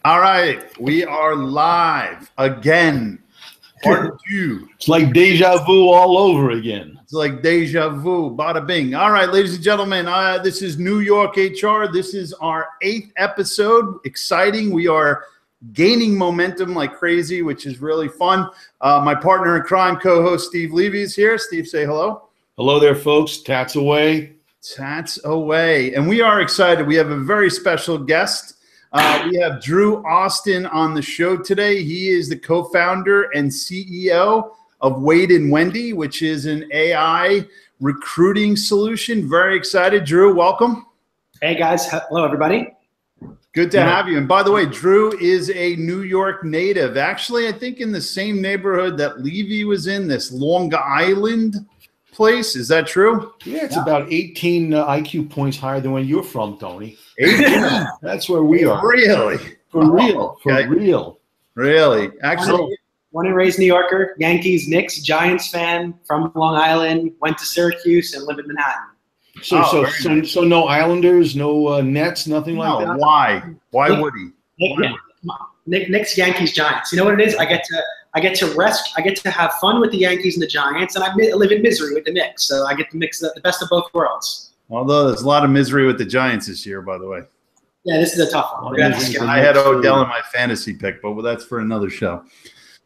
All right, we are live again. Part 2. It's like deja vu all over again. It's like deja vu, bada bing. All right, ladies and gentlemen, this is New York HR. This is our 8th episode. Exciting. We are gaining momentum like crazy, which is really fun. My partner in crime, co-host Steve Levy is here. Steve, say hello. Hello there, folks. Tats away. Tats away. And we are excited. We have a very special guest. We have Drew Austin on the show today. He is the co-founder and CEO of Wendy, which is an AI recruiting solution. Very excited. Drew, welcome. Hey, guys. Hello, everybody. Good to have you. And by the way, Drew is a New York native. Actually, I think in the same neighborhood that Levy was in, this Long Island place. Is that true? Yeah, it's about 18 IQ points higher than where you're from, Tony. 18? That's where we are. Really? For real. Okay. For real. Really? Actually, born and raised New Yorker, Yankees, Knicks, Giants fan from Long Island, went to Syracuse and live in Manhattan. So no Islanders, no Nets, nothing like that? Why? Why would he? Knicks, Yankees, Giants. You know what it is? I get to rest. I get to have fun with the Yankees and the Giants, and I live in misery with the Knicks. So I get to mix the best of both worlds. Although there's a lot of misery with the Giants this year, by the way. Yeah, this is a tough one. I had Odell in my fantasy pick, but that's for another show.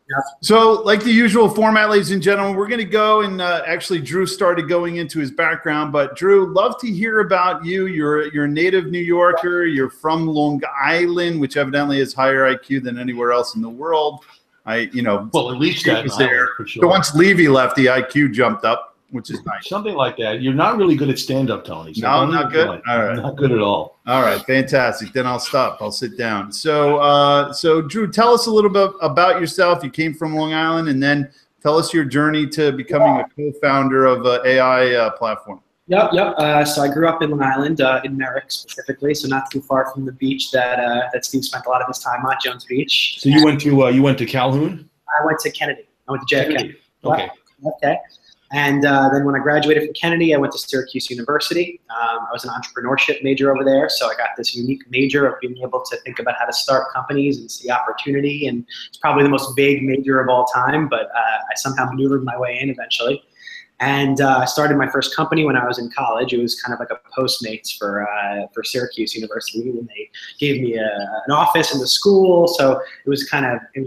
Yeah. So, like the usual format, ladies and gentlemen, we're going to go and actually Drew started going into his background. But Drew, love to hear about you. You're a native New Yorker. You're from Long Island, which evidently has higher IQ than anywhere else in the world. Well, at least that was there. For sure. So once Levy left, the IQ jumped up, which is nice. Something like that. You're not really good at stand-up, Tony. So no, not good. All right, not good at all. All right, fantastic. Then I'll stop. I'll sit down. So Drew, tell us a little bit about yourself. You came from Long Island, and then tell us your journey to becoming a co-founder of an AI platform. Yep. So I grew up in Long Island, in Merrick specifically, so not too far from the beach that Steve spent a lot of his time on, Jones Beach. So you went to Calhoun? I went to Kennedy. I went to JFK. Kennedy. Okay. Okay. And then when I graduated from Kennedy, I went to Syracuse University. I was an entrepreneurship major over there, so I got this unique major of being able to think about how to start companies and see opportunity. And it's probably the most vague major of all time, but I somehow maneuvered my way in eventually. And I started my first company when I was in college. It was kind of like a Postmates for Syracuse University, and they gave me an office in the school. So it was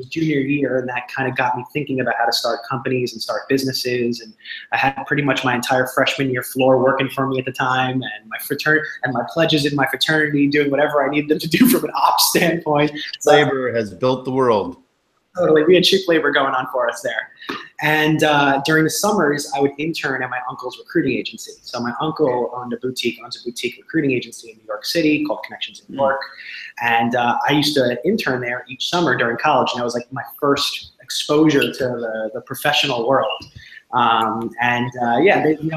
junior year, and that kind of got me thinking about how to start companies and start businesses. And I had pretty much my entire freshman year floor working for me at the time, and my pledges in my fraternity doing whatever I needed them to do from an ops standpoint. Labor has built the world. Totally, we had cheap labor going on for us there. And during the summers, I would intern at my uncle's recruiting agency. So my uncle owns a boutique recruiting agency in New York City called Connections in New York. And I used to intern there each summer during college, and that was like my first exposure to the professional world.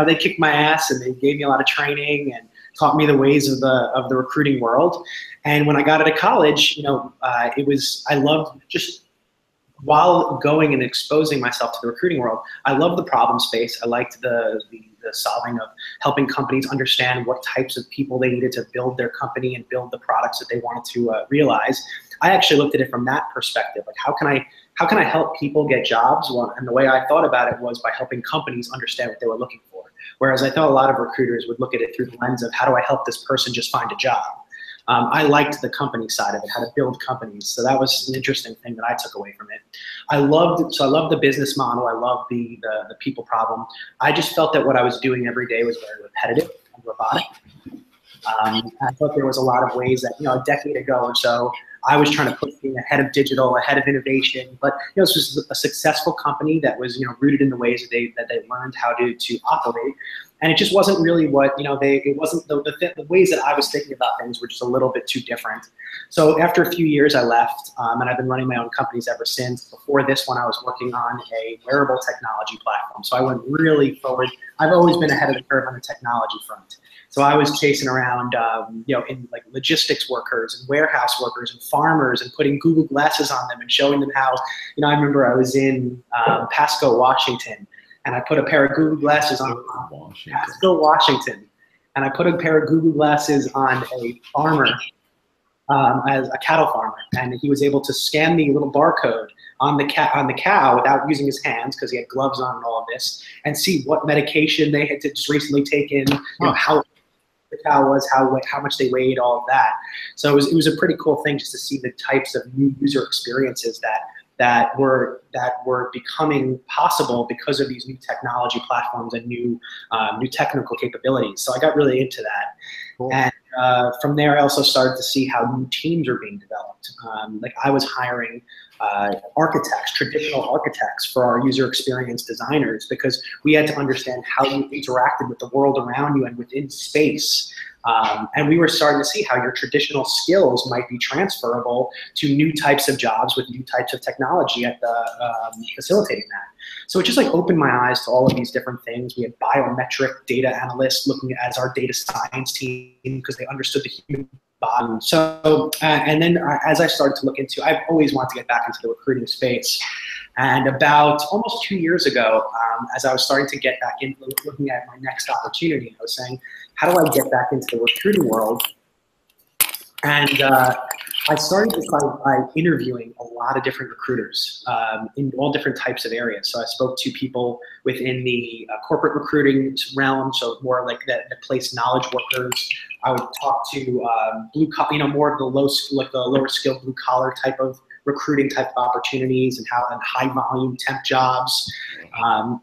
They kicked my ass, and they gave me a lot of training and taught me the ways of the recruiting world. And when I got out of college, I loved just. While going and exposing myself to the recruiting world, I loved the problem space. I liked the solving of helping companies understand what types of people they needed to build their company and build the products that they wanted to realize. I actually looked at it from that perspective. Like, how can I help people get jobs? Well, and the way I thought about it was by helping companies understand what they were looking for. Whereas I thought a lot of recruiters would look at it through the lens of, how do I help this person just find a job? I liked the company side of it, how to build companies. So that was an interesting thing that I took away from it. I loved the business model. I loved the people problem. I just felt that what I was doing every day was very repetitive and robotic. I thought there was a lot of ways that, a decade ago or so, I was trying to push being ahead of digital, ahead of innovation. But this was a successful company that was rooted in the ways that they learned how to operate. And it just wasn't really what, it wasn't the ways that I was thinking about things were just a little bit too different. So after a few years, I left, and I've been running my own companies ever since. Before this one, I was working on a wearable technology platform. So I went really forward. I've always been ahead of the curve on the technology front. So I was chasing around, in like logistics workers and warehouse workers and farmers and putting Google glasses on them and showing them how, I remember I was in Pasco, Washington, and I put a pair of Google glasses on Pasco, Washington, and I put a pair of Google glasses on a farmer as a cattle farmer, and he was able to scan the little barcode on the cow without using his hands because he had gloves on and all of this, and see what medication they had just recently taken, how the cow was, how much they weighed, all of that. So it was a pretty cool thing just to see the types of new user experiences that were becoming possible because of these new technology platforms and new technical capabilities. So I got really into that. Cool. And from there, I also started to see how new teams are being developed. Like I was hiring architects, traditional architects for our user experience designers, because we had to understand how you interacted with the world around you and within space. And we were starting to see how your traditional skills might be transferable to new types of jobs with new types of technology at the facilitating that. So it just like opened my eyes to all of these different things. We had biometric data analysts looking at as our data science team because they understood the human body. So, and then as I started to look into, I've always wanted to get back into the recruiting space. And about almost 2 years ago, as I was starting to get back into looking at my next opportunity, I was saying, how do I get back into the recruiting world? And I started this by interviewing a lot of different recruiters in all different types of areas. So I spoke to people within the corporate recruiting realm, so more like the place knowledge workers. I would talk to blue collar, more of the lower skill blue collar type of recruiting type of opportunities and high volume temp jobs.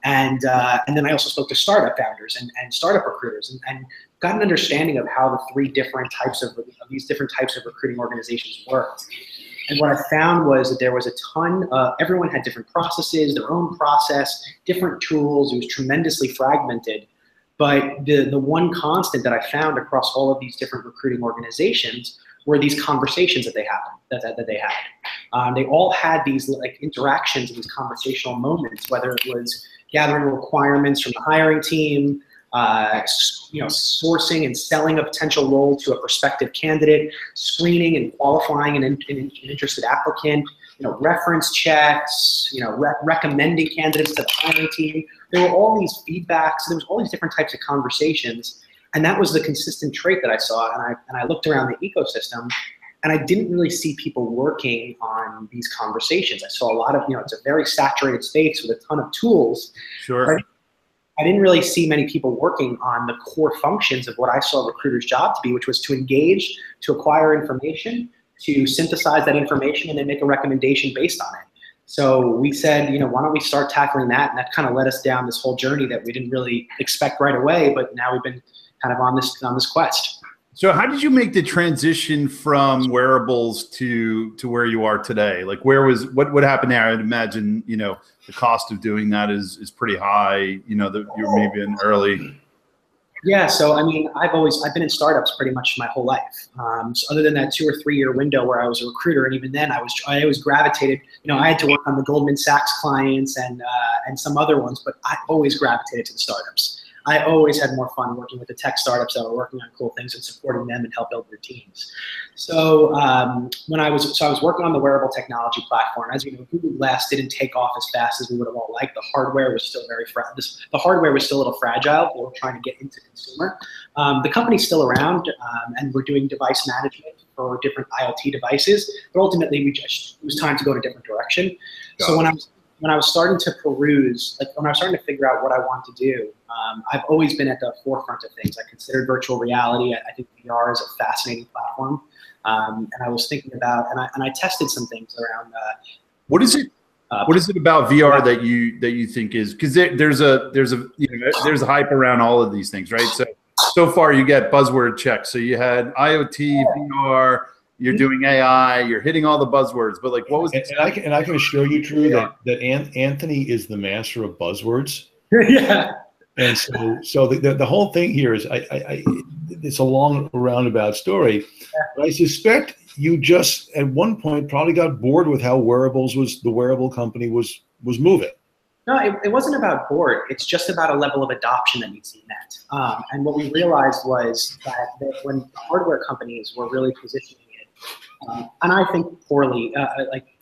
And then I also spoke to startup founders and startup recruiters and got an understanding of how the three different types of these different types of recruiting organizations worked. And what I found was that there was a ton everyone had different processes, their own process, different tools. It was tremendously fragmented. But the one constant that I found across all of these different recruiting organizations were these conversations that they had. They all had these like interactions and these conversational moments, whether it was gathering requirements from the hiring team, sourcing and selling a potential role to a prospective candidate, screening and qualifying an interested applicant, reference checks, recommending candidates to the hiring team. There were all these feedbacks. There was all these different types of conversations. And that was the consistent trait that I saw. And I looked around the ecosystem, and I didn't really see people working on these conversations. I saw a lot of, it's a very saturated space with a ton of tools. Sure. I didn't really see many people working on the core functions of what I saw a recruiter's job to be, which was to engage, to acquire information, to synthesize that information, and then make a recommendation based on it. So we said, why don't we start tackling that? And that kind of led us down this whole journey that we didn't really expect right away, but now we've been kind of on this quest. So how did you make the transition from Wearables to where you are today? Like what happened there? I'd imagine, the cost of doing that is pretty high, that you're maybe in early. Yeah, so I mean, I've been in startups pretty much my whole life. So other than that 2 or 3 year window where I was a recruiter, and even then I always gravitated. I had to work on the Goldman Sachs clients and some other ones, but I always gravitated to the startups. I always had more fun working with the tech startups that were working on cool things and supporting them and help build their teams. So I was working on the wearable technology platform. As you know, Google Glass didn't take off as fast as we would have all liked. The hardware was still the hardware was still a little fragile. We were trying to get into consumer. The company's still around, and we're doing device management for different IoT devices. But ultimately, it was time to go in a different direction. So when I was starting to peruse, when I was starting to figure out what I want to do, I've always been at the forefront of things. I considered virtual reality. I think VR is a fascinating platform. And I was thinking about, and I tested some things around. What is it? What is it about VR that you think is, because there's a hype around all of these things, right? So far you get buzzword checks. So you had IoT, VR. You're doing AI, you're hitting all the buzzwords, but like, what was and I can assure you, Drew, that Anthony is the master of buzzwords. Yeah. And so the whole thing here is it's a long roundabout story. But I suspect you just at one point probably got bored with how the wearable company was moving. No, it wasn't about bored. It's just about a level of adoption that needs to be met. And what we realized was that when hardware companies were really positioning it, and I think poorly,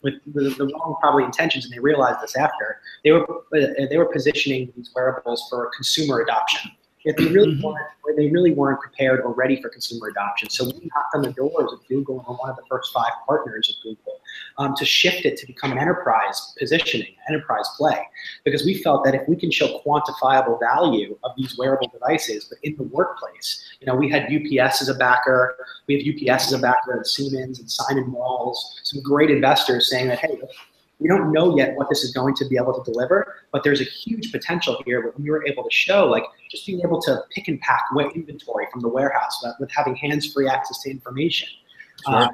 with the wrong probably intentions, and they realized this after, they were positioning these wearables for consumer adoption. Yet they really weren't prepared or ready for consumer adoption. So we knocked on the doors of Google and we're one of the first 5 partners of Google to shift it to become an enterprise positioning, enterprise play, because we felt that if we can show quantifiable value of these wearable devices, but in the workplace, we had UPS as a backer, we have UPS as a backer, and Siemens and Simon Malls, some great investors saying that, hey, we don't know yet what this is going to be able to deliver, but there's a huge potential here where we were able to show, like, just being able to pick and pack inventory from the warehouse with having hands-free access to information. Sure.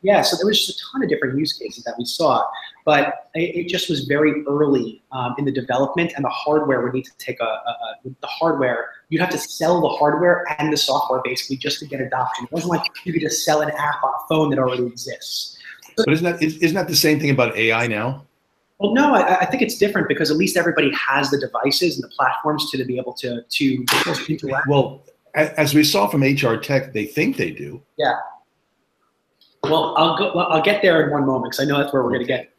Yeah, so there was just a ton of different use cases that we saw, but it just was very early in the development, and the hardware would need to take the hardware, you'd have to sell the hardware and the software basically just to get adoption. It wasn't like you could just sell an app on a phone that already exists. But isn't that the same thing about AI now? Well, no, I think it's different because at least everybody has the devices and the platforms to be able to interact. Well, as we saw from HR Tech, they think they do. Yeah. Well, I'll get there in one moment because I know that's where we're going to get.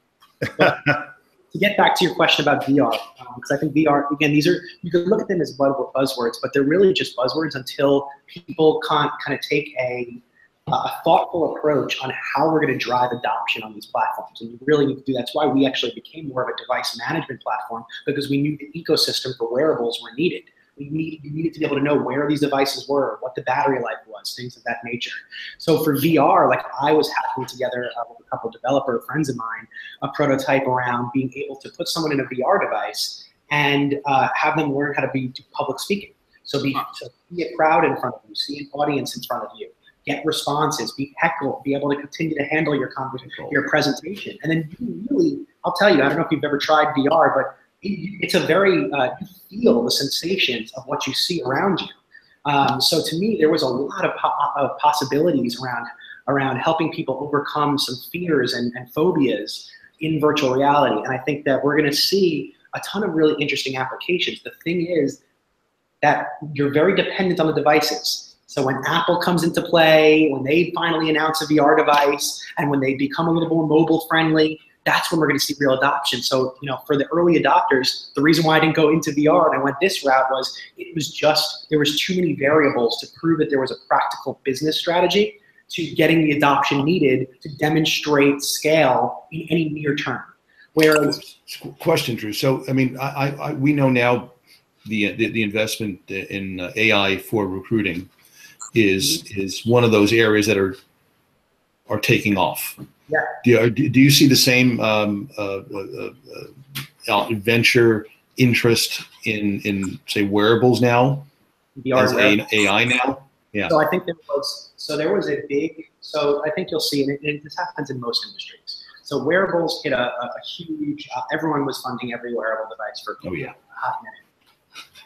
But to get back to your question about VR, because I think VR, again, you can look at them as buzzwords, but they're really just buzzwords until people kind of take a thoughtful approach on how we're going to drive adoption on these platforms. And you really need to do that. That's why we actually became more of a device management platform, because we knew the ecosystem for wearables were needed. You needed to be able to know where these devices were, what the battery life was, things of that nature. So for VR, like, I was hacking together with a couple of developer friends of mine, a prototype around being able to put someone in a VR device and have them learn how to do public speaking. So be a crowd in front of you, see an audience in front of you, get responses, be heckled, be able to continue to handle your presentation. And then you really, I'll tell you, I don't know if you've ever tried VR, but it's a very, you feel the sensations of what you see around you. So to me, there was a lot of possibilities around helping people overcome some fears and phobias in virtual reality. And I think that we're going to see a ton of really interesting applications. The thing is that you're very dependent on the devices. So when Apple comes into play, when they finally announce a VR device, and when they become a little more mobile friendly, that's when we're going to see real adoption. So, for the early adopters, the reason why I didn't go into VR and I went this route was there was too many variables to prove that there was a practical business strategy to getting the adoption needed to demonstrate scale in any near term. Whereas, question, Drew. So, I mean, we know now the investment in AI for recruiting is one of those areas that are taking off. Yeah. Do you see the same venture interest in say wearables now as AI now? Yeah. So I think there was a big. So I think you'll see, and this happens in most industries. So wearables hit a huge. Everyone was funding every wearable device for a hot minute,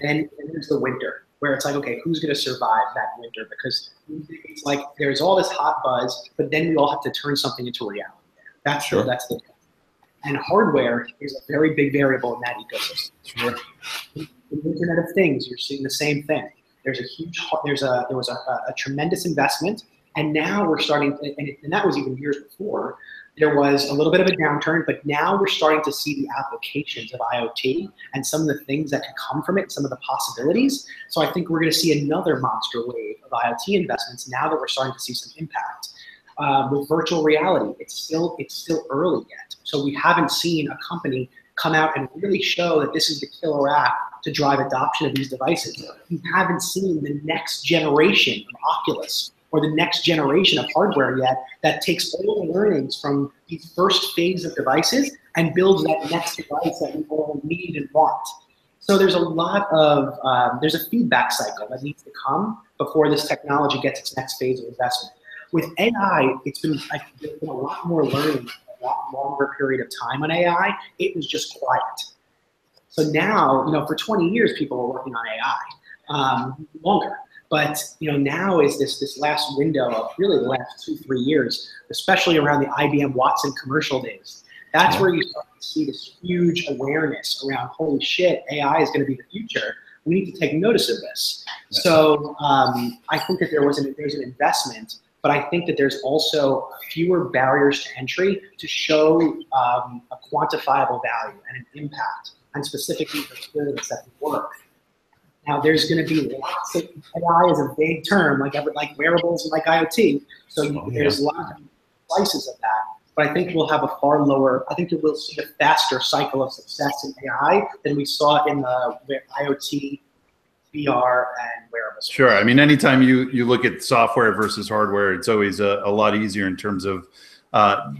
and there's the winter, where it's like, okay, who's going to survive that winter? Because it's like there's all this hot buzz, but then we all have to turn something into reality. That's the and hardware is a very big variable in that ecosystem. Sure. In the Internet of Things, you're seeing the same thing. There was a tremendous investment, and now we're starting, and that was even years before. There was a little bit of a downturn, but now we're starting to see the applications of IoT and some of the things that can come from it, some of the possibilities. So I think we're going to see another monster wave of IoT investments now that we're starting to see some impact. With virtual reality, it's still early yet. So we haven't seen a company come out and really show that this is the killer app to drive adoption of these devices. We haven't seen the next generation of Oculus or the next generation of hardware yet that takes all the learnings from these first phase of devices and builds that next device that we all need and want. So there's a lot of, there's a feedback cycle that needs to come before this technology gets its next phase of investment. With AI, there's been a lot more learning, a lot longer period of time on AI. It was just quiet. So now, for 20 years, people were working on AI, longer. But now is this last window of really the last 2-3 years, especially around the IBM Watson commercial days. That's where you start to see this huge awareness around, holy shit, AI is going to be the future. We need to take notice of this. Yeah. So I think that there's an investment, but I think that there's also fewer barriers to entry to show a quantifiable value and an impact, and specifically for experience that can work. Now there's going to be lots of AI is a big term, like wearables and like IoT. So there's lots of slices of that. But I think we'll have a far lower. I think that we'll see a faster cycle of success in AI than we saw in the IoT, VR, and wearables. Sure. I mean, anytime you look at software versus hardware, it's always a lot easier in terms of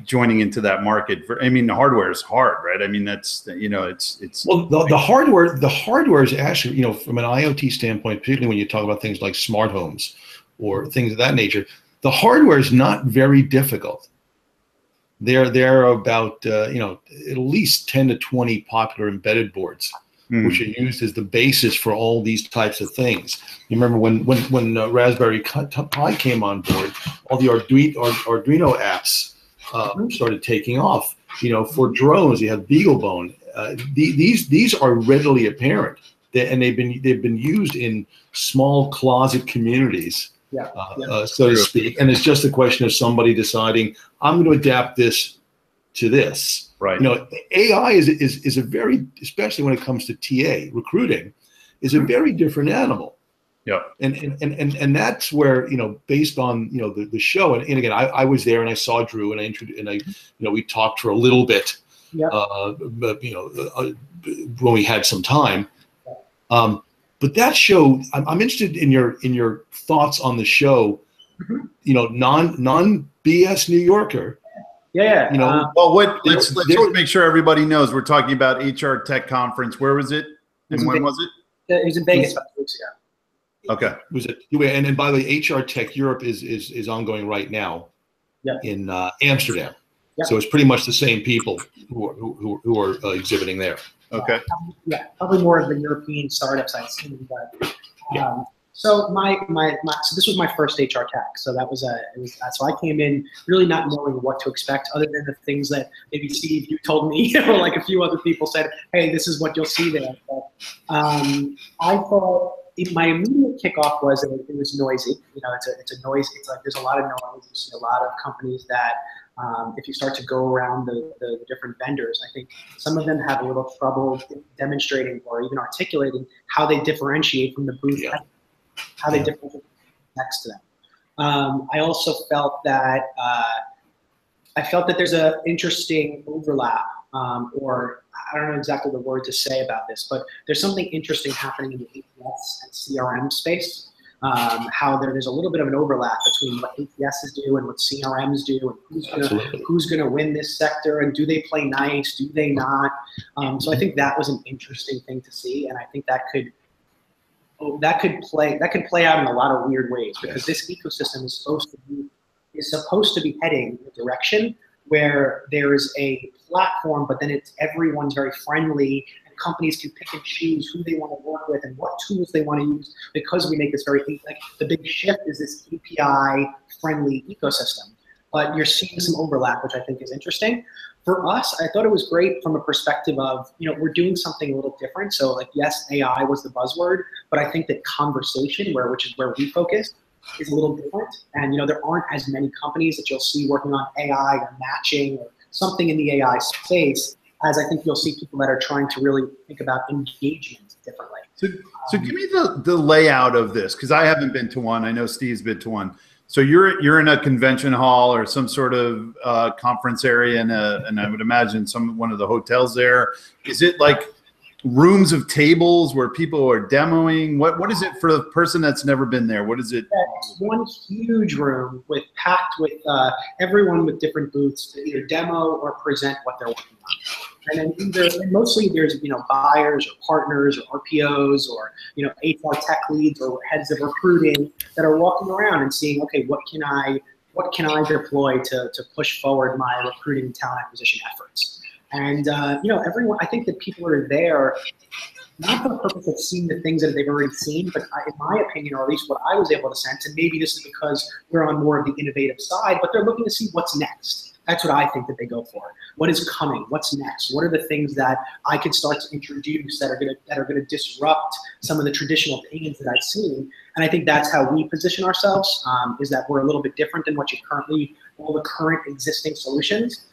joining into that market. I mean, the hardware is hard, right? I mean, that's, it's well, the hardware is actually, from an IoT standpoint, particularly when you talk about things like smart homes or things of that nature, the hardware is not very difficult. There are about at least 10 to 20 popular embedded boards, which are used as the basis for all these types of things. You remember when Raspberry Pi came on board, all the Arduino apps started taking off. For drones, you have BeagleBone. These are readily apparent, and they've been used in small closet communities. So to speak, and it's just a question of somebody deciding, I'm going to adapt this to this. Right. AI is a very, especially when it comes to TA recruiting, is a very different animal. Yeah. And that's where, based on the show, and again, I was there and I saw Drew and we talked for a little bit. When we had some time. But that show, I'm interested in your thoughts on the show. Non BS New Yorker. Well, let's just make sure everybody knows we're talking about HR Tech Conference. Where was it, and when was it? It was in Vegas about 2 weeks ago. Okay. Was it? And by the way, HR Tech Europe is ongoing right now. In Amsterdam. So it's pretty much the same people who are exhibiting there. Okay. Probably more of the European startups I've seen. But, so so this was my first HR Tech. So so I came in really not knowing what to expect, other than the things that maybe Steve, you told me, or like a few other people said, hey, this is what you'll see there. But, I thought my immediate kickoff was that it was noisy. It's a noise. It's like there's a lot of noise. You see a lot of companies that. If you start to go around the different vendors, I think some of them have a little trouble demonstrating or even articulating how they differentiate from the booth, how they differentiate next to them. I also felt that there's an interesting overlap, or I don't know exactly the word to say about this, but there's something interesting happening in the ATS and CRM space. How there's a little bit of an overlap between what ATSs do and what CRMs do, and who's gonna win this sector, and do they play nice, do they not? So I think that was an interesting thing to see, and I think that could play out in a lot of weird ways, because this ecosystem is supposed to be heading in a direction where there is a platform, but then everyone's very friendly. Companies can pick and choose who they want to work with and what tools they want to use, because we make this the big shift is this API friendly ecosystem. But you're seeing some overlap, which I think is interesting. For us, I thought it was great from a perspective of, we're doing something a little different. So yes, AI was the buzzword, but I think that conversation, which is where we focus, is a little different. And there aren't as many companies that you'll see working on AI or matching or something in the AI space, as I think you'll see people that are trying to really think about engagement differently. So give me the layout of this, because I haven't been to one. I know Steve's been to one. So you're in a convention hall or some sort of conference area, and I would imagine one of the hotels there. Is it like rooms of tables where people are demoing? What is it for the person that's never been there? What is it? It's one huge room packed with everyone with different booths to either demo or present what they're working on. And then mostly there's buyers or partners or RPOs or HR tech leads or heads of recruiting that are walking around and seeing, okay, what can I deploy to push forward my recruiting talent acquisition efforts. And everyone, I think that people are there not for the purpose of seeing the things that they've already seen, but in my opinion, or at least what I was able to sense, and maybe this is because we're on more of the innovative side, but they're looking to see what's next. That's what I think that they go for. What is coming? What's next? What are the things that I can start to introduce that are gonna disrupt some of the traditional pains that I've seen? And I think that's how we position ourselves, is that we're a little bit different than all the current existing solutions.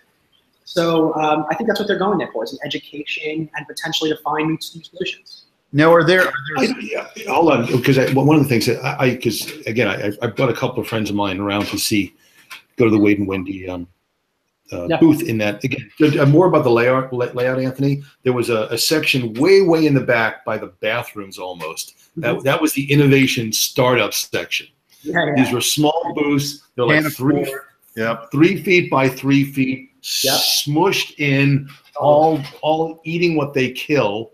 So I think that's what they're going there for, is an education and potentially to find new solutions. Now, are there hold on, because one of the things that because again, I brought a couple of friends of mine around to go to the Wade and Wendy booth in that. Again, more about the layout, Anthony. There was a section way in the back by the bathrooms almost. That was the innovation startup section. These were small booths. They're like 3 feet by 3 feet, smushed in, all eating what they kill,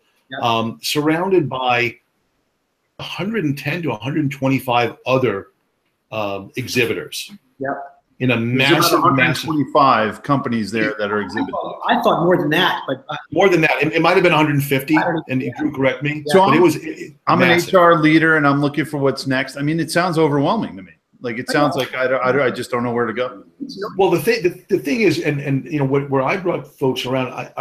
surrounded by 110 to 125 other exhibitors. In a massive, 125 companies there that are exhibiting. I thought more than that, but more than that. It might have been 150, and you can correct me. So I'm massive. an HR leader, and I'm looking for what's next. I mean, it sounds overwhelming to me. Like it sounds like I just don't know where to go. Well, the thing is, and you know, where I brought folks around,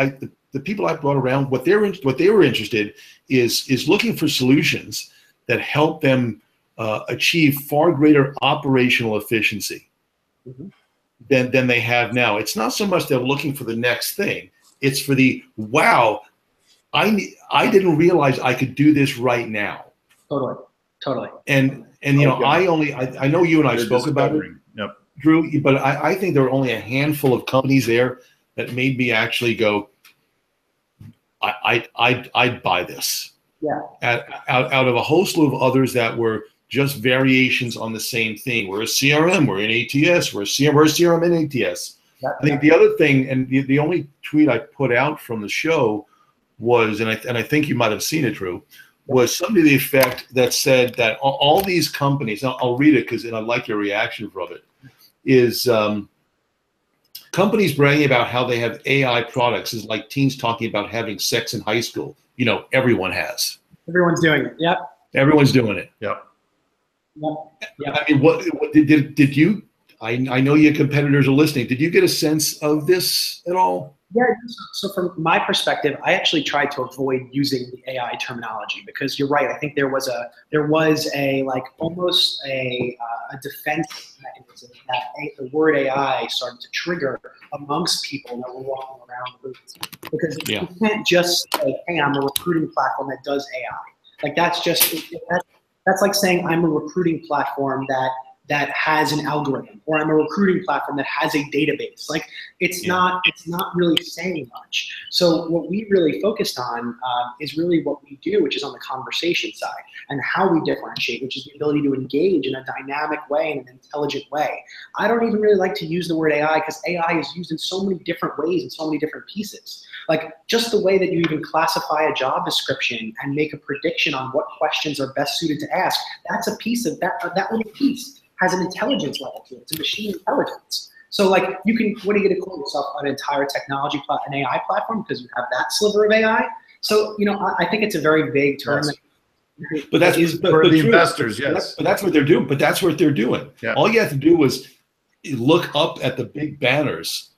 the people I brought around, what they were interested is looking for solutions that help them achieve far greater operational efficiency than they have now. It's not so much they're looking for the next thing. It's for the, wow, I didn't realize I could do this right now. Totally. And you know, I know you and I spoke about it, Drew, but I think there are only a handful of companies there that made me actually go, I'd buy this. Out of a whole slew of others that were just variations on the same thing. We're a CRM, we're in ATS, we're a CRM in ATS. I think the other thing, and the only tweet I put out from the show was, and I think you might have seen it, Drew, was something to the effect that said that all these companies, I'll read it because I like your reaction from it, is companies bragging about how they have AI products is like teens talking about having sex in high school. You know, everyone has. Everyone's doing it. Everyone's doing it. I mean, what did you? I know your competitors are listening. Did you get a sense of this at all? Yeah. So from my perspective, I actually tried to avoid using the AI terminology because you're right. I think there was a like almost a defense mechanism that the word AI started to trigger amongst people that were walking around the booths, because you can't just say, "Hey, I'm a recruiting platform that does AI." Like that's like saying I'm a recruiting platform that has an algorithm, or I'm a recruiting platform that has a database. Like it's not really saying much. So what we really focused on is really what we do, which is on the conversation side and how we differentiate, which is the ability to engage in a dynamic way, in an intelligent way. I don't even really like to use the word AI because AI is used in so many different ways and so many different pieces. Like just the way that you even classify a job description and make a prediction on what questions are best suited to ask, that's a piece of that little piece has an intelligence level to it. It's a machine intelligence. So like what are you going to call yourself, an entire technology an AI platform because you have that sliver of AI? So, you know, I think it's a very vague term. Yes. But that is for the investors, yes. But that's what they're doing. But that's what they're doing. Yeah. All you have to do was look up at the big banners,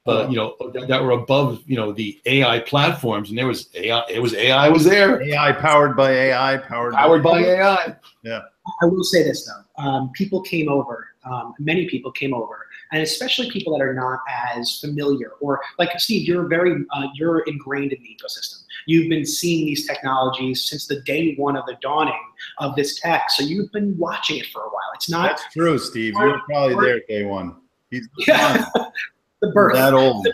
you know, that were above, you know, the AI platforms, and there was AI. It was AI was there. AI powered by AI, powered by AI. Yeah. I will say this though, people came over, many people came over, and especially people that are not as familiar, or like Steve, you're you're ingrained in the ecosystem. You've been seeing these technologies since the day one of the dawning of this tech, so you've been watching it for a while. It's not. That's true, Steve. You were probably there at day one. He's the birth. That old.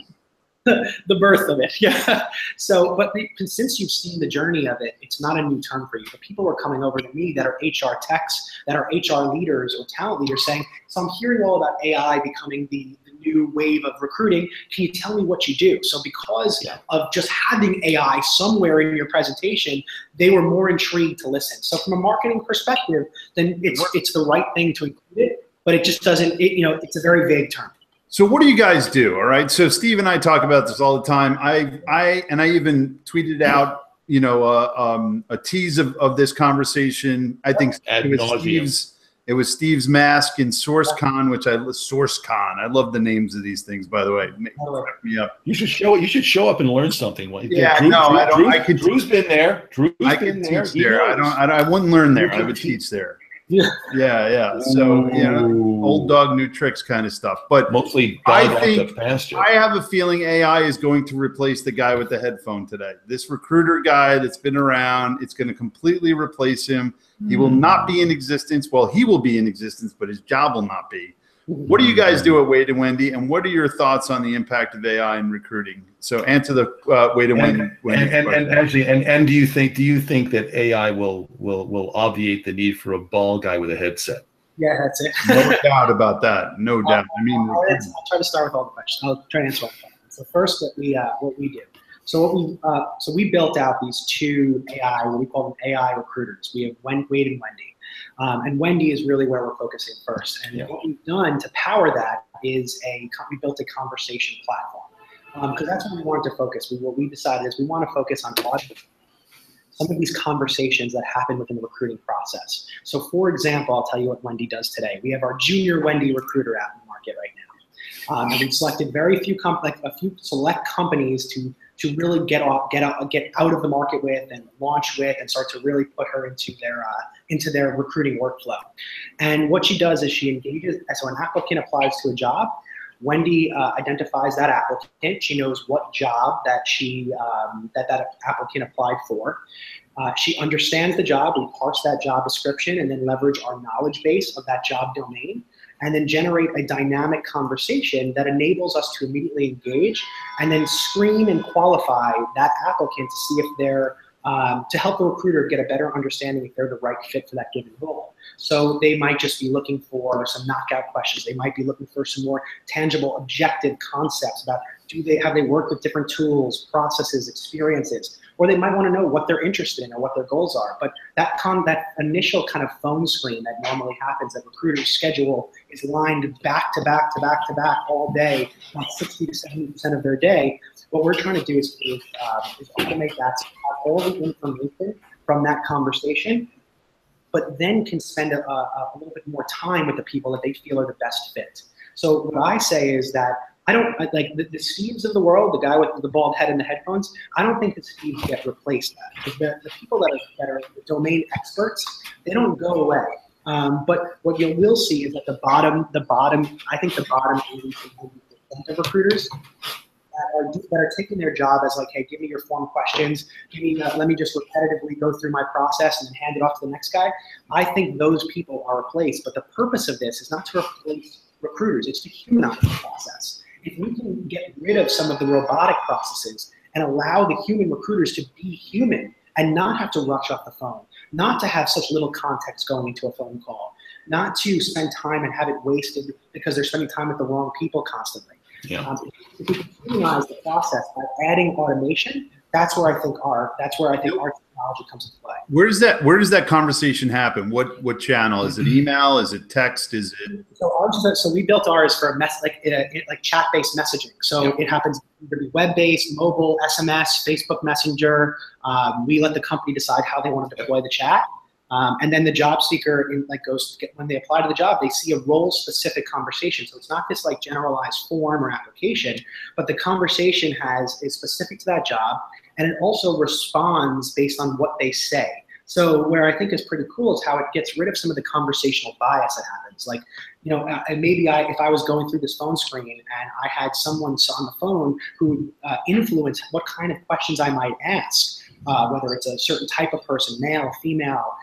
The birth of it, yeah. So, but since you've seen the journey of it, it's not a new term for you. But people are coming over to me that are HR techs, that are HR leaders or talent leaders saying, so I'm hearing all about AI becoming the new wave of recruiting. Can you tell me what you do? So because of just having AI somewhere in your presentation, they were more intrigued to listen. So from a marketing perspective, then it's the right thing to include it, but it just doesn't, you know, it's a very vague term. So what do you guys do? All right. So Steve and I talk about this all the time. I even tweeted out, you know, a tease of this conversation. I think it was Steve's mask in SourceCon, which SourceCon. I love the names of these things, by the way. Crack me up. You should show up and learn something. Yeah, Drew's been there. I could teach there. I wouldn't learn there. I would teach there. Yeah. So, old dog, new tricks kind of stuff. But mostly I dog off think the pasture. I have a feeling AI is going to replace the guy with the headphone today. This recruiter guy that's been around, it's going to completely replace him. He will not be in existence. Well, he will be in existence, but his job will not be. What do you guys do at Wade and Wendy, and what are your thoughts on the impact of AI in recruiting? So answer the Wade and Wendy. And do you think that AI will obviate the need for a bald guy with a headset? Yeah, that's it. No doubt about that. No doubt. I mean, I'll try to start with all the questions. I'll try to answer all the questions. So first, what we do. So we built out these two AI, what we call them AI recruiters. We have Wade and Wendy. And Wendy is really where we're focusing first. And what we've done to power that is we built a conversation platform. Because that's what we wanted to focus. What we decided is we want to focus on some of these conversations that happen within the recruiting process. So for example, I'll tell you what Wendy does today. We have our junior Wendy recruiter out in the market right now. And we've selected a few select companies to really get out of the market with and launch with and start to really put her into their recruiting workflow. And what she does is she engages, so an applicant applies to a job, Wendy identifies that applicant. She knows what job that that applicant applied for. She understands the job. We parse that job description and then leverage our knowledge base of that job domain, and then generate a dynamic conversation that enables us to immediately engage and then screen and qualify that applicant to see if they're to help the recruiter get a better understanding if they're the right fit for that given role. So they might just be looking for some knockout questions. They might be looking for some more tangible, objective concepts about have they worked with different tools, processes, experiences, or they might want to know what they're interested in or what their goals are. But that initial kind of phone screen that normally happens, that recruiters schedule, is lined back to back to back to back all day, about 60 to 70% of their day. What we're trying to do is automate that to have all the information from that conversation, but then can spend a little bit more time with the people that they feel are the best fit. So what I say is that I don't like the Steves of the world, the guy with the bald head and the headphones. I don't think the Steves get replaced. Because the people that are domain experts, they don't go away. But what you will see is that the bottom, I think the bottom 80% of recruiters that are taking their job as like, hey, give me your form questions, let me just repetitively go through my process and then hand it off to the next guy. I think those people are replaced. But the purpose of this is not to replace recruiters; it's to humanize the process. If we can get rid of some of the robotic processes and allow the human recruiters to be human and not have to rush off the phone, not to have such little context going into a phone call, not to spend time and have it wasted because they're spending time with the wrong people constantly. Yeah. If we can humanize the process by adding automation, that's where I think our technology comes into play. Where does that conversation happen? What channel? Is it email? Is it text? Is it? So we built ours for like chat-based messaging. So it happens to be web-based, mobile, SMS, Facebook Messenger. We let the company decide how they want to deploy the chat. And then the job seeker when they apply to the job, they see a role-specific conversation. So it's not this like generalized form or application, but the conversation is specific to that job, and it also responds based on what they say. So where I think is pretty cool is how it gets rid of some of the conversational bias that happens. Like, and maybe if I was going through this phone screen and I had someone on the phone who influenced what kind of questions I might ask, whether it's a certain type of person, male, female,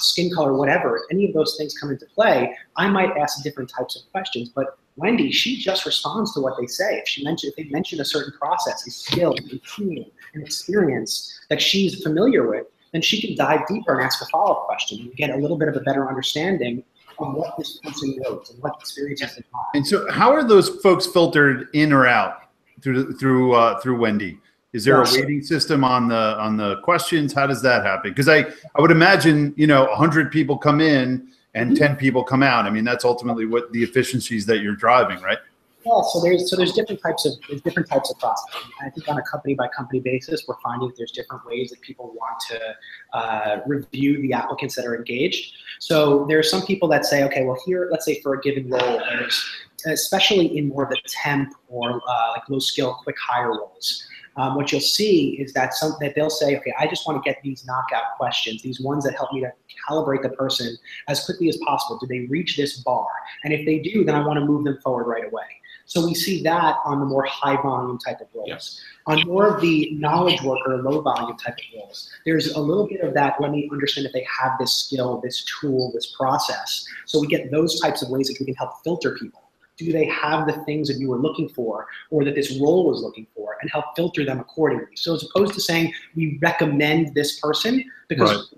skin color, whatever, any of those things come into play, I might ask different types of questions. But Wendy, she just responds to what they say. If they mention a certain process, a skill, a tool, an experience that she's familiar with, then she can dive deeper and ask a follow-up question and get a little bit of a better understanding of what this person knows and what experiences they have. And so how are those folks filtered in or out through Wendy? Is there a weighting system on the questions? How does that happen? Because I would imagine 100 people come in and 10 people come out. I mean, that's ultimately what the efficiencies that you're driving, right? Yeah. So there's different types of processing. I think on a company by company basis, we're finding that there's different ways that people want to review the applicants that are engaged. So there are some people that say, okay, well here, let's say for a given role, there's especially in more of the temp or like low skill, quick hire roles. what you'll see is that that they'll say, okay, I just want to get these knockout questions, these ones that help me to calibrate the person as quickly as possible. Do they reach this bar? And if they do, then I want to move them forward right away. So we see that on the more high volume type of roles. Yes. On more of the knowledge worker, low volume type of roles, there's a little bit of that, let me understand if they have this skill, this tool, this process. So we get those types of ways that we can help filter people. Do they have the things that you were looking for or that this role was looking for, and help filter them accordingly? So as opposed to saying we recommend this person, because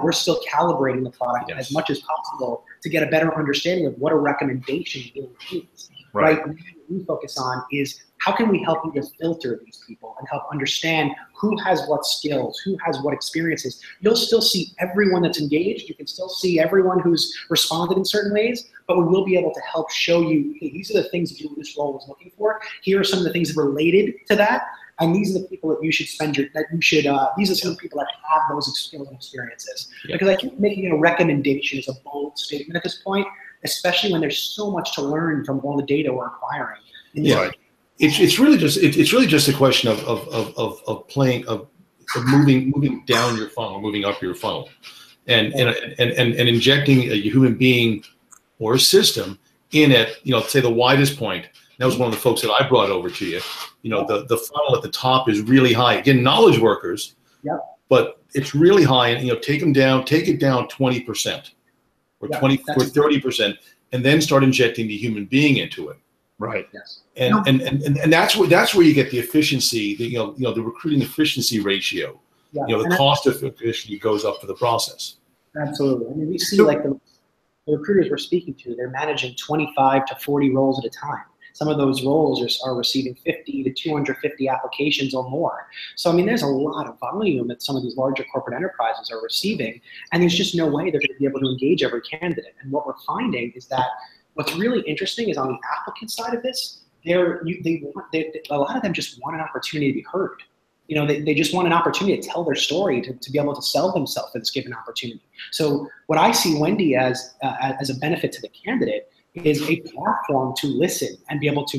we're still calibrating the product as much as possible to get a better understanding of what a recommendation really means. Right. What we focus on is how can we help you to filter these people and help understand who has what skills, who has what experiences. You'll still see everyone that's engaged. You can still see everyone who's responded in certain ways, but we will be able to help show you, hey, these are the things that this role was looking for. Here are some of the things related to that. And these are the people that you should these are some people that have those skills and experiences. Because I think making a recommendation is a bold statement at this point, especially when there's so much to learn from all the data we're acquiring. It's really just a question of moving down your funnel, moving up your funnel, and injecting a human being or a system in at, say, the widest point. That was one of the folks that I brought over to you. The funnel at the top is really high. Again, knowledge workers, but it's really high, and take it down 20% or 30%, and then start injecting the human being into it. Right. Yes. And that's where you get the efficiency, the recruiting efficiency ratio. The cost of efficiency goes up for the process. Absolutely. I mean, we see like the recruiters we're speaking to, they're managing 25 to 40 roles at a time. Some of those roles are receiving 50 to 250 applications or more. So, I mean, there's a lot of volume that some of these larger corporate enterprises are receiving, and there's just no way they're going to be able to engage every candidate. And what we're finding is that what's really interesting is on the applicant side of this, a lot of them just want an opportunity to be heard. They just want an opportunity to tell their story, to be able to sell themselves for this given opportunity. So what I see Wendy as a benefit to the candidate is a platform to listen and be able to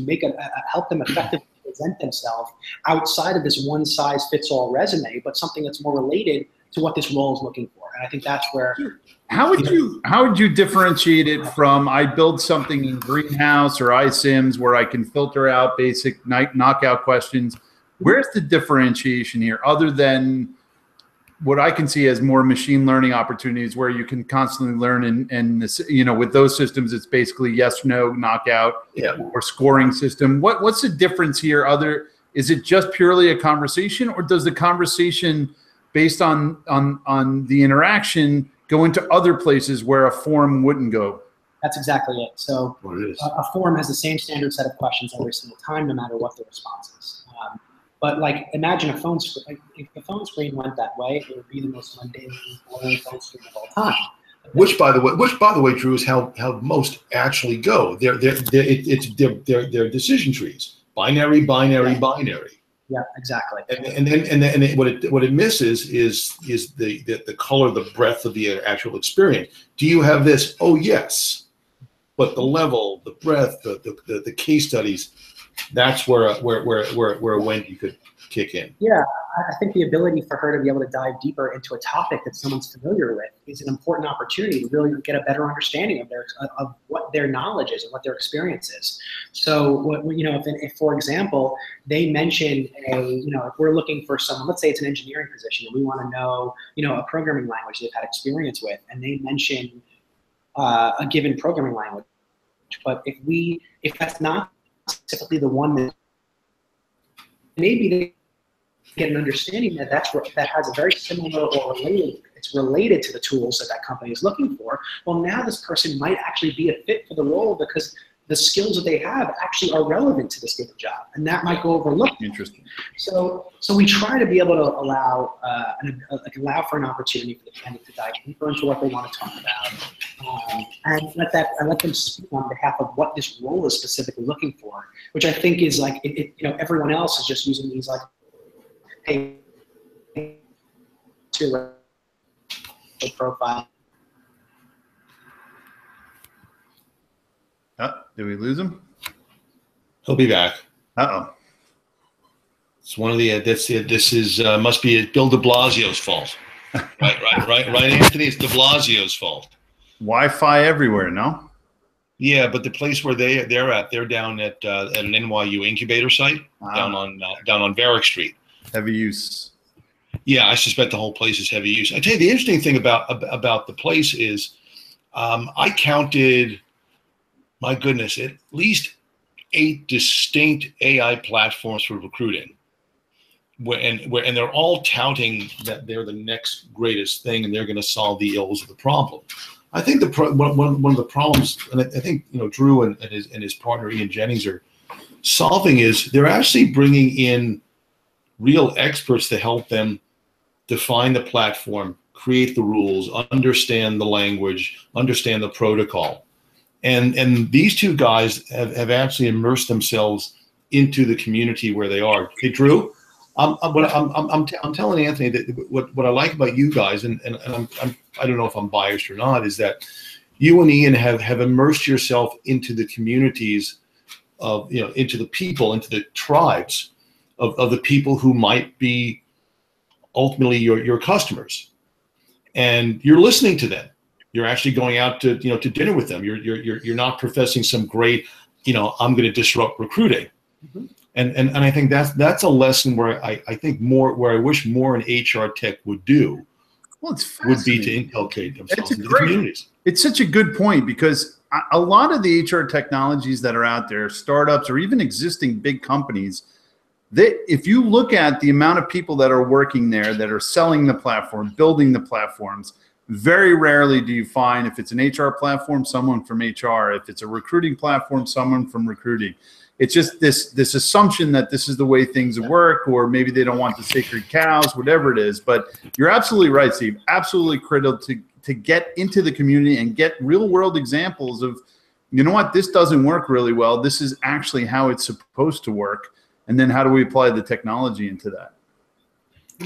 help them effectively present themselves outside of this one-size-fits-all resume, but something that's more related to what this role is looking for. And I think that's where. How would you differentiate it from, I build something in Greenhouse or iSIMS where I can filter out basic knockout questions? Where's the differentiation here, other than what I can see as more machine learning opportunities where you can constantly learn, and this, with those systems, it's basically yes, no, knockout, or scoring system. What's the difference here? Is it just purely a conversation, or does the conversation based on the interaction go into other places where a form wouldn't go? That's exactly it. So a form has the same standard set of questions every single time, no matter what the response is. But like, imagine a phone screen. If the phone screen went that way, it would be the most mundane, boring phone screen of all time. Which, by the way, Drew, is how most actually go. They're decision trees: binary, binary, binary. Yeah, exactly. And then what it misses is the color, the breadth of the actual experience. Do you have this? Oh, yes. But the level, the breadth, the case studies. That's where Wendy could kick in. Yeah, I think the ability for her to be able to dive deeper into a topic that someone's familiar with is an important opportunity to really get a better understanding of what their knowledge is and what their experience is. So, if for example, they mention if we're looking for someone, let's say it's an engineering position, and we want to know, a programming language they've had experience with, and they mention a given programming language, but if that's not specifically the one that maybe they get an understanding that that has a very similar or related to the tools that company is looking for. Well, now this person might actually be a fit for the role because the skills that they have actually are relevant to this given job, and that might go overlooked. Interesting. So we try to be able to allow for an opportunity for the candidate to dive deeper into what they want to talk about, and let them speak on behalf of what this role is specifically looking for, which I think is like everyone else is just using these like, hey, to a profile. Did we lose him? He'll be back. Uh-oh. It's one of the this is must be Bill de Blasio's fault. Right, Anthony. It's de Blasio's fault. Wi-Fi everywhere, no? Yeah, but the place where they're down at an NYU incubator site down on Varick Street. Heavy use. Yeah, I suspect the whole place is heavy use. I tell you, the interesting thing about the place is, I counted, my goodness, at least 8 distinct AI platforms for recruiting, and they're all touting that they're the next greatest thing and they're going to solve the ills of the problem. I think one of the problems, and I think Drew and his partner Ian Jennings are solving, is they're actually bringing in real experts to help them define the platform, create the rules, understand the language, understand the protocol. And these two guys have actually immersed themselves into the community where they are. Hey, Drew, I'm telling Anthony that what I like about you guys, and I don't know if I'm biased or not, is that you and Ian have immersed yourself into the communities of, into the people, into the tribes of the people who might be ultimately your customers, and you're listening to them. You're actually going out to to dinner with them. You're not professing some great, I'm going to disrupt recruiting. Mm-hmm. And I think that's a lesson where I think where I wish more in HR tech would do. Well, it's would be to inculcate themselves into the communities. It's such a good point, because a lot of the HR technologies that are out there, startups or even existing big companies, if you look at the amount of people that are working there, that are selling the platform, building the platforms, very rarely do you find, if it's an HR platform, someone from HR. If it's a recruiting platform, someone from recruiting. It's just this assumption that this is the way things work, or maybe they don't want the sacred cows, whatever it is. But you're absolutely right, Steve. Absolutely critical to get into the community and get real world examples of, this doesn't work really well. This is actually how it's supposed to work. And then how do we apply the technology into that?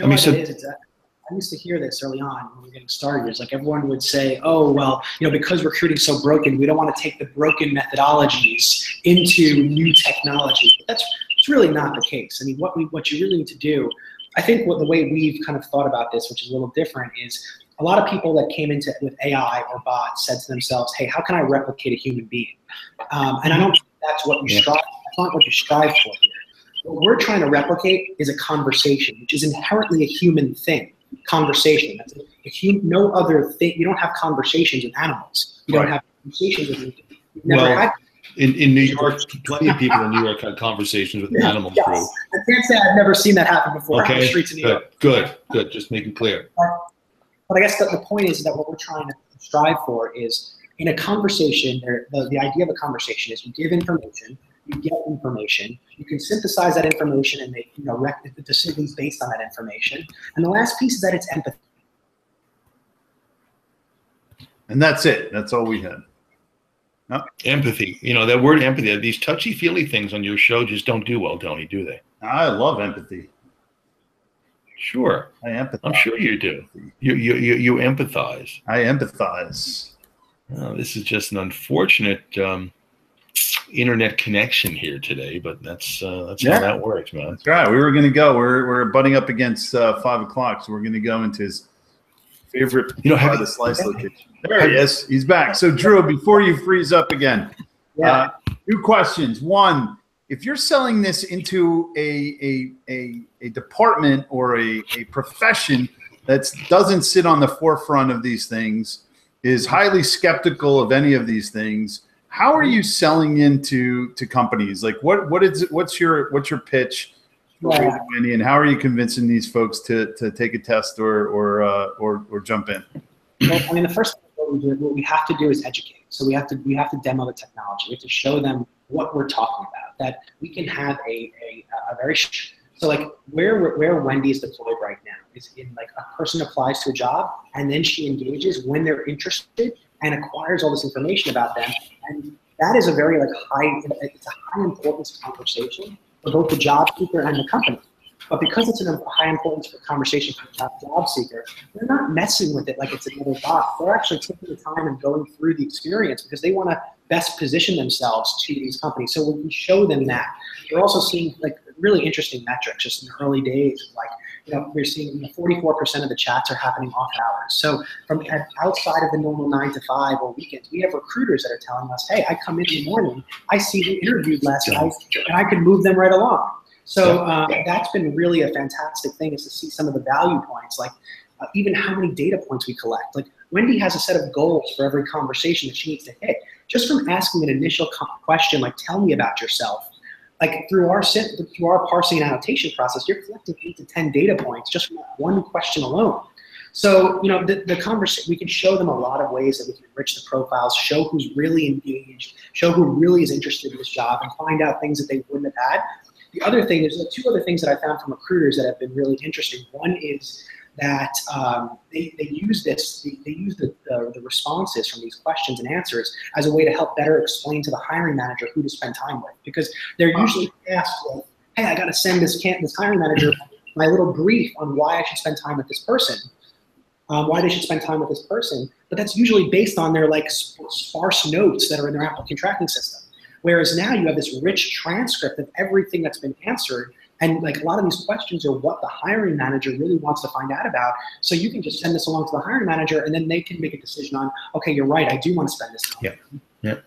I used to hear this early on when we were getting started. It's like everyone would say, oh, well, because recruiting's so broken, we don't want to take the broken methodologies into new technology. But it's really not the case. I mean, what you really need to do, I think the way we've kind of thought about this, which is a little different, is a lot of people that came into with AI or bots said to themselves, hey, how can I replicate a human being? And I don't think that's what you strive. That's not what you strive for here. What we're trying to replicate is a conversation, which is inherently a human thing. Conversation. That's no other thing. You don't have conversations with animals. You don't have conversations with people. You've never had. In New York, plenty of people in New York had conversations with animals. Yes. I can't say I've never seen that happen before on the streets of New York. Good. Just making clear. But I guess the point is that what we're trying to strive for is, in a conversation, the idea of a conversation is you give information, you get information, you can synthesize that information and make decisions based on that information. And the last piece is that it's empathy. And that's it. That's all we had. No? Empathy. That word empathy, these touchy-feely things on your show just don't do well, Tony, do they? I love empathy. Sure. I empathize. I'm sure you do. You empathize. I empathize. This is just an unfortunate internet connection here today, but that's how that works, man. That's right. We were going to go. We're butting up against 5 o'clock, so we're going to go into his favorite part of the slice location. There he is. He's back. So, Drew, before you freeze up again, 2 questions. One, if you're selling this into a department or a profession that doesn't sit on the forefront of these things, is highly skeptical of any of these things, how are you selling into companies? Like what's your pitch for Wendy, and how are you convincing these folks to take a test or jump in? Well, I mean, the first thing what we have to do is educate. So we have to demo the technology. We have to show them what we're talking about, that we can have a very so like where Wendy is deployed right now is in like a person applies to a job and then she engages when they're interested and acquires all this information about them, and that is a very it's a high importance conversation for both the job seeker and the company. But because it's a high importance conversation for the job seeker, they're not messing with it like it's another bot. They're actually taking the time and going through the experience because they want to best position themselves to these companies. So when we show them that, they're also seeing like really interesting metrics just in the early days. Like, we're seeing 44% of the chats are happening off hours. So from outside of the normal 9 to 5 or weekends, we have recruiters that are telling us, hey, I come in the morning, I see who interviewed last night, and I can move them right along. So that's been really a fantastic thing, is to see some of the value points, like even how many data points we collect. Like Wendy has a set of goals for every conversation that she needs to hit. Just from asking an initial question, like, tell me about yourself, like through our parsing and annotation process, you're collecting 8 to 10 data points just from that one question alone. So, the conversation, we can show them a lot of ways that we can enrich the profiles, show who's really engaged, show who really is interested in this job, and find out things that they wouldn't have had. The other thing, there's 2 other things that I found from recruiters that have been really interesting. One is that they use the responses from these questions and answers as a way to help better explain to the hiring manager who to spend time with, because they're usually asked, well, hey, I got to send this hiring manager my little brief on why I should spend time with this person, why they should spend time with this person, but that's usually based on their like sparse notes that are in their applicant tracking system. Whereas now you have this rich transcript of everything that's been answered. And like a lot of these questions are what the hiring manager really wants to find out about. So you can just send this along to the hiring manager, and then they can make a decision on, okay, you're right, I do want to spend this time. Yeah.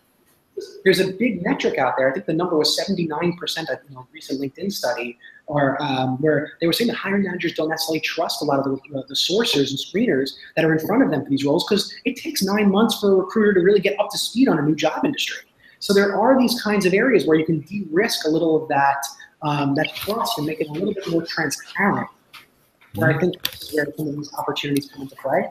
There's a big metric out there. I think the number was 79% at a recent LinkedIn study, or where they were saying that hiring managers don't necessarily trust a lot of the sourcers and screeners that are in front of them for these roles, because it takes 9 months for a recruiter to really get up to speed on a new job industry. So there are these kinds of areas where you can de-risk a little of that trust and make it a little bit more transparent, where I think this is where some of these opportunities come into play.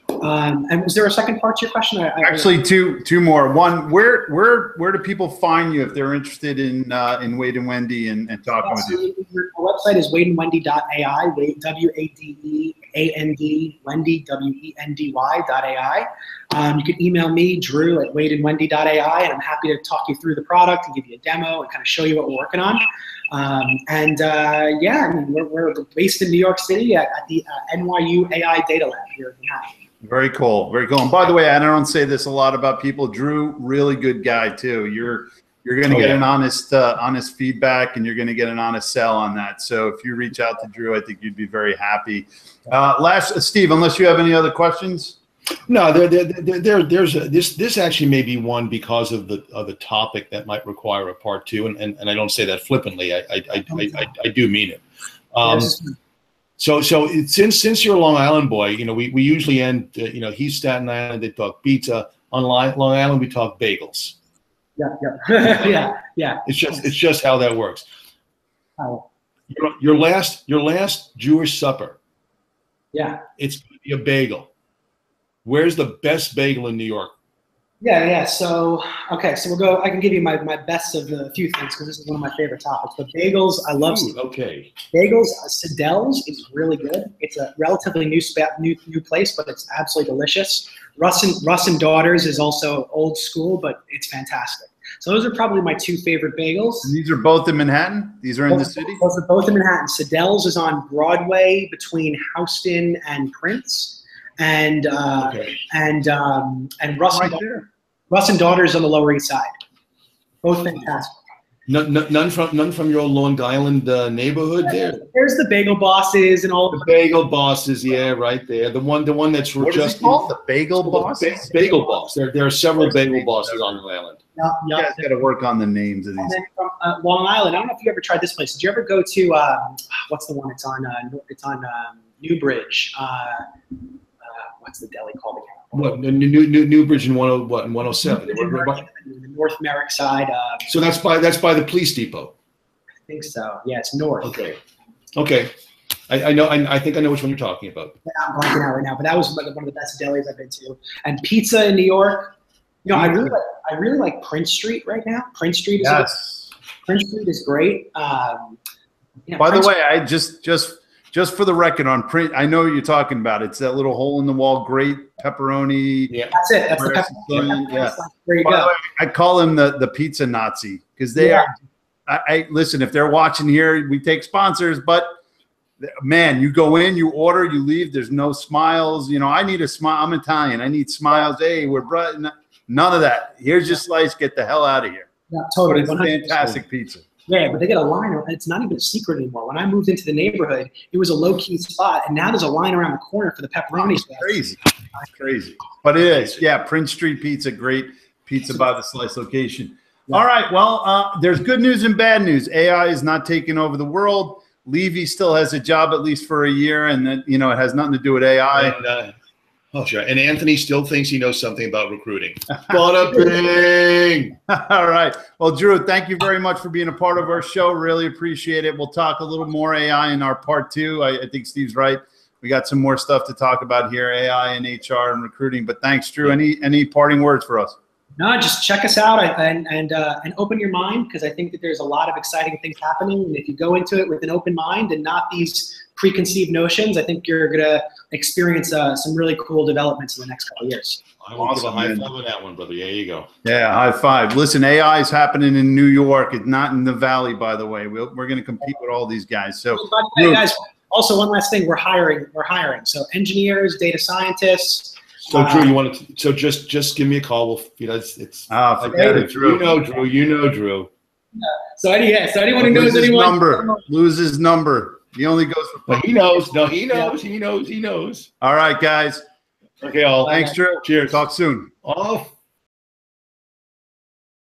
And was there a second part to your question? Actually, two more. One, where do people find you if they're interested in Wade and Wendy and talking with you? Our website is wadeandwendy.ai, WADEAND, Wendy, WENDY.ai. You can email me, Drew, at wadeandwendy.ai, and I'm happy to talk you through the product and give you a demo and kind of show you what we're working on. Yeah, I mean, we're based in New York City at the NYU AI Data Lab here in Manhattan. Very cool, very cool. And by the way, I don't say this a lot about people. Drew, really good guy too. You're going to get an honest feedback, and you're going to get an honest sell on that. So if you reach out to Drew, I think you'd be very happy. Steve, unless you have any other questions. No, this actually may be one because of the topic that might require a part 2, and I don't say that flippantly. I do mean it. So since you're a Long Island boy, we usually end. He's Staten Island, they talk pizza. On Long Island, we talk bagels. Yeah. Yeah. It's just how that works. Your last Jewish supper. Yeah. It's going to be a bagel. Where's the best bagel in New York? Yeah. So, okay. So we'll go, I can give you my best of a few things, because this is one of my favorite topics. But bagels, I love. Okay. Bagels, Siddell's is really good. It's a relatively new place, but it's absolutely delicious. Russ and Daughters is also old school, but it's fantastic. So those are probably my 2 favorite bagels. And these are both in Manhattan? These are in the city? Those are both in Manhattan. Siddell's is on Broadway between Houston and Prince. And Russ and Daughters on the Lower East Side. Both fantastic. None from your old Long Island neighborhood there. There's the Bagel Bosses and all the Bagel Bosses, yeah, right there. The one that's what just is it called? The Bagel Bosses. Bagel Boss. There are several Bagel Bosses on Long Island. Yeah. You guys got to work on the names of these. And then from Long Island, I don't know if you ever tried this place. Did you ever go to what's the one? It's on Newbridge. What's the deli called again? What, Newbridge in 107? The North Merrick side. So that's by the police depot. I think so. Yeah, it's north. Okay. I know. I think I know which one you're talking about. Yeah, I'm blanking out right now, but that was one of the best delis I've been to. And pizza in New York. I really like Prince Street right now. Prince Street is Prince Street is great. By the way, I just for the record on Print, I know what you're talking about. It's that little hole in the wall, great pepperoni. Yeah, that's it. That's the pepperoni. Yeah. There you go. I call him the pizza Nazi, because they are. I listen. If they're watching here, we take sponsors, but man, you go in, you order, you leave. There's no smiles. I need a smile. I'm Italian. I need smiles. Hey, none of that. Here's your slice. Get the hell out of here. Yeah, totally. But it's fantastic pizza. Yeah, but they get a line around. It's not even a secret anymore. When I moved into the neighborhood, it was a low-key spot, and now there's a line around the corner for the pepperoni. Crazy. It's crazy. But it is. Yeah, Prince Street Pizza, great pizza by the slice location. Yeah. All right, well, there's good news and bad news. AI is not taking over the world. Levy still has a job at least for a year, and then, you know, it has nothing to do with AI. And, oh, sure. And Anthony still thinks he knows something about recruiting. Bada bing! All right. Well, Drew, thank you very much for being a part of our show. Really appreciate it. We'll talk a little more AI in our part 2. I think Steve's right. We got some more stuff to talk about here, AI and HR and recruiting. But thanks, Drew. Any parting words for us? No, just check us out and open your mind, because I think that there's a lot of exciting things happening. And if you go into it with an open mind and not these preconceived notions, I think you're going to experience some really cool developments in the next couple of years. I will give a high five on that one, brother. There you go. Yeah, high five. Listen, AI is happening in New York. It's not in the Valley, by the way. We're going to compete with all these guys. So, hey, guys, also one last thing, we're hiring. So engineers, data scientists. So Drew, you want to? So just give me a call. We'll, you know, it's. Forget it, Drew. You know, Drew. You know, Drew. So anyone who knows anyone. Lose his number. He only goes for. He knows. No, he knows. He knows. He knows. All right, guys. Okay, all. Thanks, Drew. Cheers. Talk soon. Off.